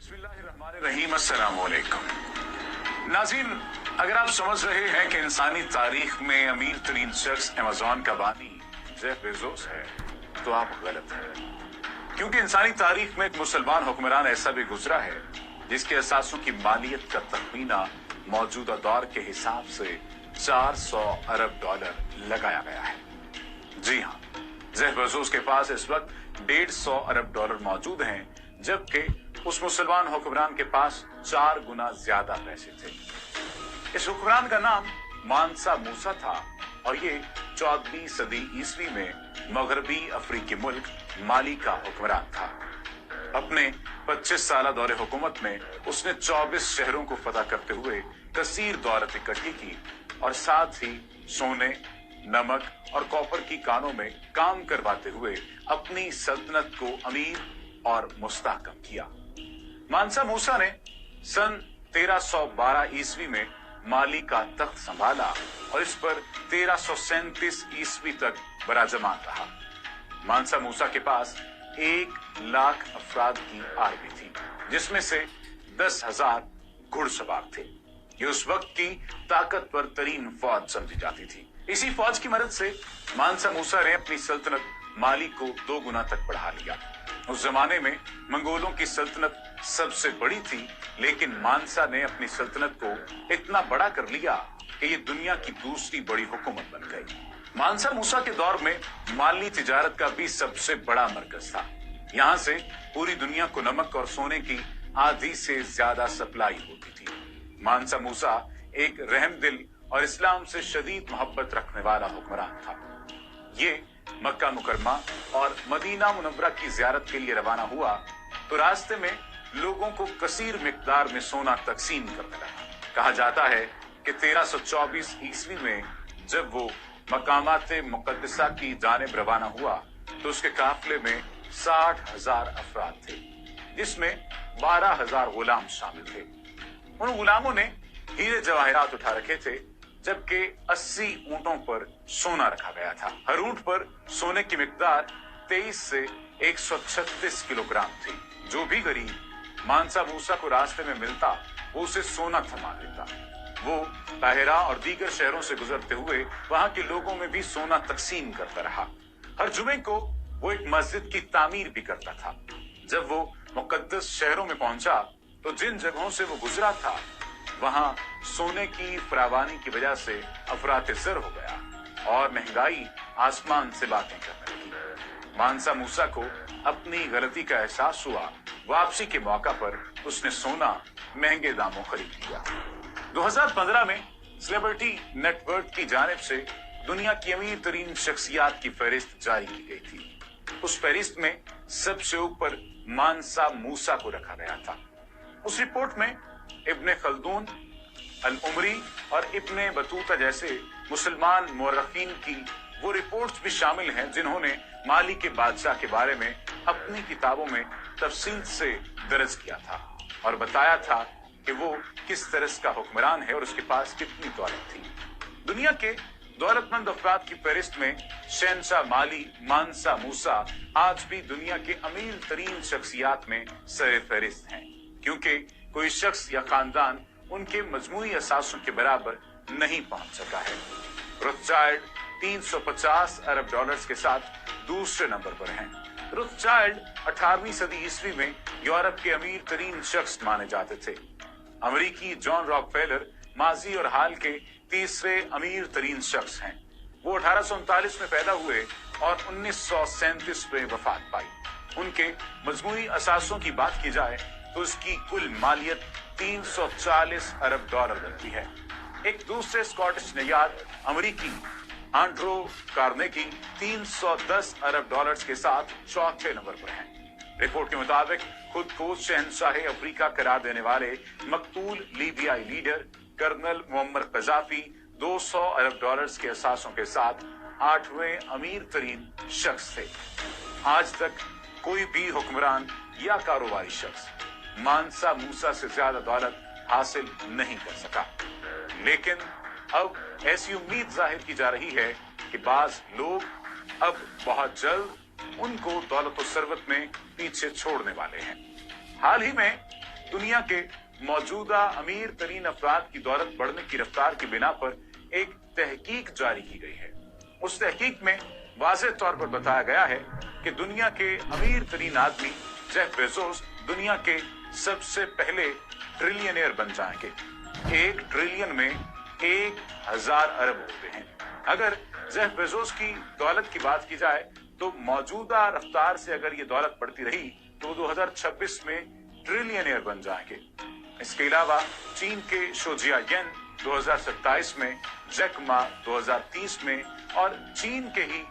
बिस्मिल्लाहिर्रहमानिर्रहीम, अस्सलाम वालेकुम। नाज़रीन, अगर आप समझ रहे हैं कि इंसानी तारीख में अमीर तरीन शख्स अमेज़न का बानी जेफ बेज़ोस है, तो आप गलत हैं। क्योंकि इंसानी तारीख में एक मुसलमान हुक्मरान ऐसा भी गुजरा है जिसके असासों की मालियत का तखमीना मौजूदा दौर के हिसाब से 400 अरब डॉलर लगाया गया है। जी हाँ, जेफ बेज़ोस के पास इस वक्त 150 अरब डॉलर मौजूद हैं, जबकि उस मुसलमान हुक्मरान के पास 4 गुना ज्यादा पैसे थे। इस हुक्मरान का नाम मानसा मूसा था और ये 14वीं सदी ईस्वी में मगरबी अफ्रीकी मुल्क माली का हुक्मरान था। अपने 25 साल दौरे हुकूमत में उसने 24 शहरों को फतह करते हुए कसीर दौलत इकट्ठी की और साथ ही सोने, नमक और कॉपर की कानों में काम करवाते हुए अपनी सल्तनत को अमीर और मुस्तहकम किया। मानसा मूसा ने सन 1312 ईस्वी में माली का तख्त संभाला और इस पर 1337 ईस्वी तक बराजमान रहा। मानसा मूसा के पास 1 लाख अफराद की आर्मी थी, जिसमें से 10,000 घुड़सवार थे। ये उस वक्त की ताकतवर तरीन फौज समझी जाती थी। इसी फौज की मदद से मानसा मूसा ने अपनी सल्तनत माली को 2 गुना तक बढ़ा लिया। उस जमाने में मंगोलों की सल्तनत सबसे बड़ी थी, लेकिन मानसा ने अपनी सल्तनत को इतना बड़ा कर लिया कि ये दुनिया की दूसरी बड़ी हुकूमत बन गई। मानसा मूसा के दौर में माली तिजारत का भी सबसे बड़ा मरकज था। यहाँ से पूरी दुनिया को नमक और सोने की आधी से ज्यादा सप्लाई होती थी। मानसा मूसा एक रहमदिल और इस्लाम से शदीद मोहब्बत रखने वाला हुक्मरान था। ये मक्का मुकरमा और मदीना मुनव्वरा की जियारत के लिए रवाना हुआ तो रास्ते में लोगों को कसीर मिकदार में सोना तकसीम करने लगा। कहा जाता है कि 1324 ईस्वी में जब वो मकामात मुकद्दसा की जानिब रवाना हुआ तो उसके काफिले में 60,000 अफराद थे, जिसमें 12,000 गुलाम शामिल थे। उन गुलामों ने हीरे जवाहरात उठा रखे थे, जबकि 80 ऊंटों पर सोना रखा गया था। हर ऊंट पर सोने की मिकदार 23 से 136 किलोग्राम थी। जो भी गरीब मानसा मूसा को रास्ते में मिलता वो उसे सोना थमा देता। वो काहिरा और दीगर शहरों से गुजरते हुए वहां के लोगों में भी सोना तकसीम करता रहा। हर जुमे को वो एक मस्जिद की तामीर भी करता था। जब वो मुकद्दस शहरों में पहुंचा तो जिन जगहों से वो गुजरा था वहां सोने की फरावानी की वजह से अफरात-ए-ज़र हो गया और महंगाई आसमान से बातें करने लगी। मानसा मूसा को अपनी गलती का एहसास हुआ। वापसी के मौका पर उसने सोना महंगे दामों खरीद लिया। 2015 में सेलिब्रिटी नेटवर्क की जानिब से दुनिया की अमीर तरीन शख्सियात की फहरिस्त जारी की गई थी। उस फहरिस्त में सबसे ऊपर मानसा मूसा को रखा गया था। उस रिपोर्ट में इब्ने खल्दून, अल उमरी और इब्ने बतूता जैसे मुसलमान मुअर्रिखीन की वो रिपोर्ट्स भी शामिल हैं जिन्होंने माली के बादशाह के बारे में अपनी किताबों में तफसील से दर्ज किया था और बताया था कि वो किस तरह का हुक्मरान है और उसके पास कितनी दौलत थी। दुनिया के दौलतमंद अफराद की फहरिस्त में शहंशाह माली मानसा मूसा आज भी दुनिया के अमीर तरीन शख्सियात में सर फहरिस्त हैं, क्योंकि कोई शख्स या खानदान उनके मजमूई असासों के बराबर नहीं पहुंच सका है। रोथस्चाइल्ड 350 अरब डॉलर्स के साथ दूसरे नंबर पर हैं। रोथस्चाइल्ड 18वीं सदी ईस्वी में यूरोप के अमीर तरीन शख्स माने जाते थे। अमेरिकी जॉन रॉकफेलर माजी और हाल के तीसरे अमीर तरीन शख्स हैं। वो 1839 में पैदा हुए और 1937 में वफात पाई। उनके मजमूई असासों की बात की जाए तो उसकी कुल मालियत 340 अरब डॉलर बनती है। एक दूसरे स्कॉटिश नयाद अमेरिकी आंड्रो कार्नेगी 310 अरब डॉलर्स के साथ चौथे नंबर पर हैं। रिपोर्ट के मुताबिक खुद को शहंशाह अफ्रीका करार देने वाले मकतूल लीबियाई लीडर कर्नल मुअम्मर कजाफी 200 अरब डॉलर्स के असासों के साथ 8वें अमीर तरीन शख्स थे। आज तक कोई भी हुक्मरान या कारोबारी शख्स मानसा मूसा से ज्यादा दौलत हासिल नहीं कर सका, लेकिन अब ऐसी उम्मीद जाहिर की जा रही है कि बाज लोग अब बहुत जल्द उनको दौलत और सरवत में पीछे छोड़ने वाले हैं। हाल ही में दुनिया के मौजूदा अमीर तरीन अफराद की दौलत बढ़ने की रफ्तार की बिना पर एक तहकीक जारी की गई है। उस तहकीक में वाज़ेह तौर पर बताया गया है कि दुनिया के अमीर तरीन आदमी जेफ बेजोस दुनिया के सबसे पहले ट्रिलियनियर बन जाएंगे। 1 ट्रिलियन में 1000 अरब होते हैं। अगर जेफ बेजोस की दौलत की बात की जाए तो मौजूदा रफ्तार से अगर ये दौलत बढ़ती रही तो 2026 में ट्रिलियनियर बन जाएंगे। इसके अलावा चीन के शोजिया येन 2027 में, जैक मा 2030 में और चीन के ही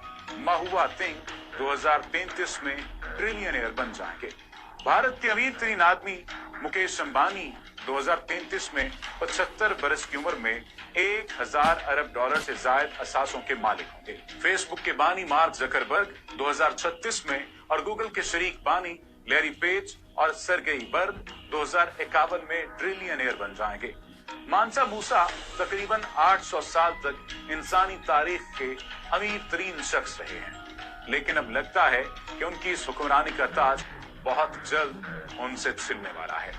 माहुआ तिंग 2033 में ट्रिलियनियर बन जाएंगे। भारत के अमीर तरीन आदमी मुकेश अंबानी 2033 में 75 बरस की उम्र में 1000 अरब डॉलर से ज्यादा असासों के मालिक होंगे। फेसबुक के बानी मार्क जकरबर्ग 2036 में और गूगल के शरीक बानी लैरी पेज और सरगेई बर्ग 2051 में ट्रिलियनियर बन जाएंगे। मानसा मूसा तकरीबन 800 साल तक इंसानी तारीख के अमीर तरीन शख्स रहे हैं, लेकिन अब लगता है कि उनकी इस हुक्मरानी का ताज बहुत जल्द उनसे छिनने वाला है।